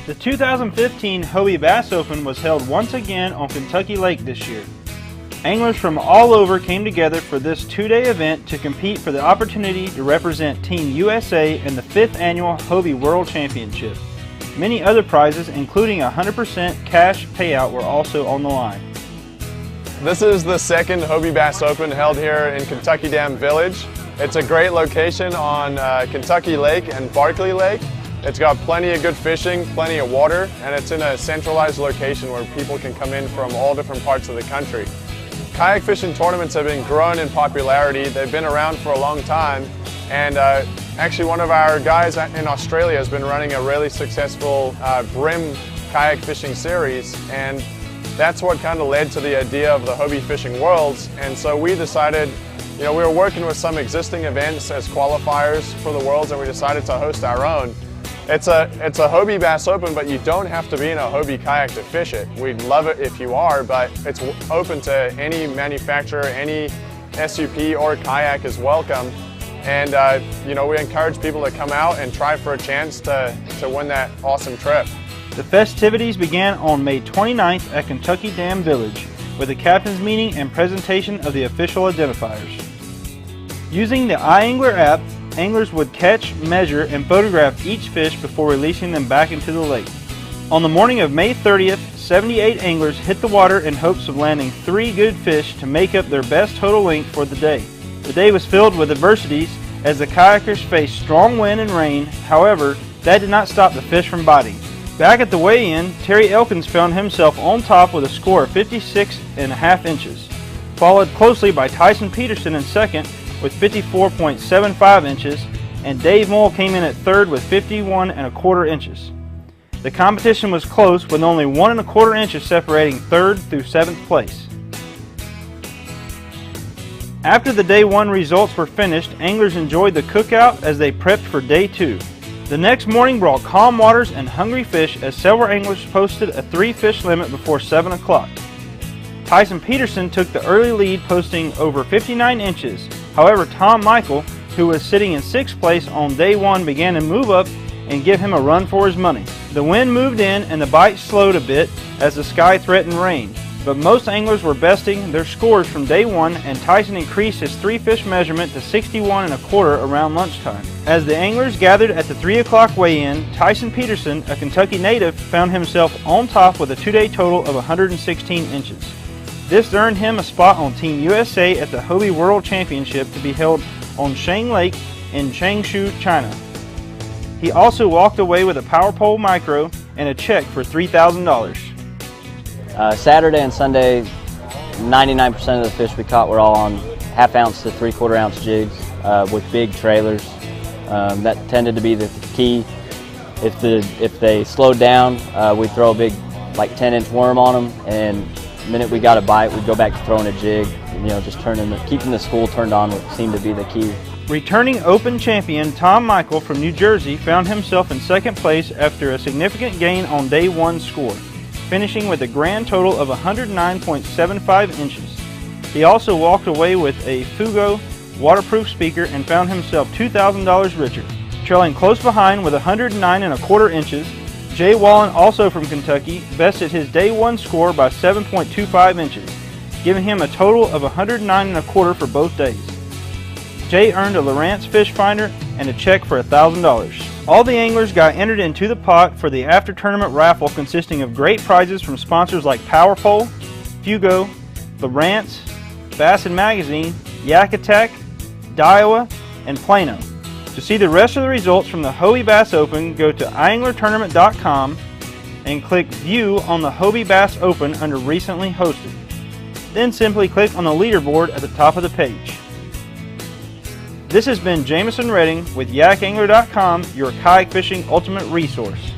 The 2015 Hobie Bass Open was held once again on Kentucky Lake this year. Anglers from all over came together for this two-day event to compete for the opportunity to represent Team USA in the 5th Annual Hobie World Championship. Many other prizes, including a 100% cash payout, were also on the line. This is the second Hobie Bass Open held here in Kentucky Dam Village. It's a great location on Kentucky Lake and Barkley Lake. It's got plenty of good fishing, plenty of water, and it's in a centralized location where people can come in from all different parts of the country. Kayak fishing tournaments have been growing in popularity. They've been around for a long time, and actually one of our guys in Australia has been running a really successful brim kayak fishing series, and that's what kind of led to the idea of the Hobie Fishing Worlds. And so we decided, we were working with some existing events as qualifiers for the Worlds, and we decided to host our own. It's a Hobie Bass Open, but you don't have to be in a Hobie kayak to fish it. We'd love it if you are, but it's open to any manufacturer, any SUP or kayak is welcome. And we encourage people to come out and try for a chance to win that awesome trip. The festivities began on May 29th at Kentucky Dam Village with a captain's meeting and presentation of the official identifiers. Using the iAngler app, anglers would catch, measure, and photograph each fish before releasing them back into the lake. On the morning of May 30th, 78 anglers hit the water in hopes of landing 3 good fish to make up their best total length for the day. The day was filled with adversities as the kayakers faced strong wind and rain. However, that did not stop the fish from biting. Back at the weigh-in, Terry Elkins found himself on top with a score of 56.5 inches, followed closely by Tyson Peterson in second with 54.75 inches, and Dave Moll came in at third with 51.25 inches. The competition was close, with only 1.25 inches separating third through 7th place. After the day 1 results were finished, anglers enjoyed the cookout as they prepped for day 2. The next morning brought calm waters and hungry fish as several anglers posted a 3-fish limit before 7 o'clock. Tyson Peterson took the early lead, posting over 59 inches. However, Tom Michael, who was sitting in 6th place on day 1, began to move up and give him a run for his money. The wind moved in and the bites slowed a bit as the sky threatened rain, but most anglers were besting their scores from day 1, and Tyson increased his 3-fish measurement to 61.25 around lunchtime. As the anglers gathered at the 3 o'clock weigh-in, Tyson Peterson, a Kentucky native, found himself on top with a 2-day total of 116 inches. This earned him a spot on Team USA at the Hobie World Championship to be held on Shang Lake in Changshu, China. He also walked away with a Power Pole Micro and a check for $3,000. Saturday and Sunday, 99% of the fish we caught were all on 1/2 ounce to 3/4 ounce jigs with big trailers. That tended to be the key. If they slowed down, we'd throw a big 10-inch worm on them, and the minute we got a bite, we'd go back to throwing a jig. Just keeping the school turned on seemed to be the key. Returning Open champion Tom Michael from New Jersey found himself in 2nd place after a significant gain on day 1 score, finishing with a grand total of 109.75 inches. He also walked away with a Fugo waterproof speaker and found himself $2,000 richer. Trailing close behind with 109.25 inches, Jay Wallen, also from Kentucky, bested his day 1 score by 7.25 inches, giving him a total of 109.25 for both days. Jay earned a Lowrance fish finder and a check for $1,000. All the anglers got entered into the pot for the after-tournament raffle, consisting of great prizes from sponsors like Power Pole, Fugo, Lowrance, Bass & Magazine, Yak Attack, Daiwa, and Plano. To see the rest of the results from the Hobie Bass Open, go to ianglertournament.com and click View on the Hobie Bass Open under Recently Hosted. Then simply click on the leaderboard at the top of the page. This has been Jameson Redding with yakangler.com, your kayak fishing ultimate resource.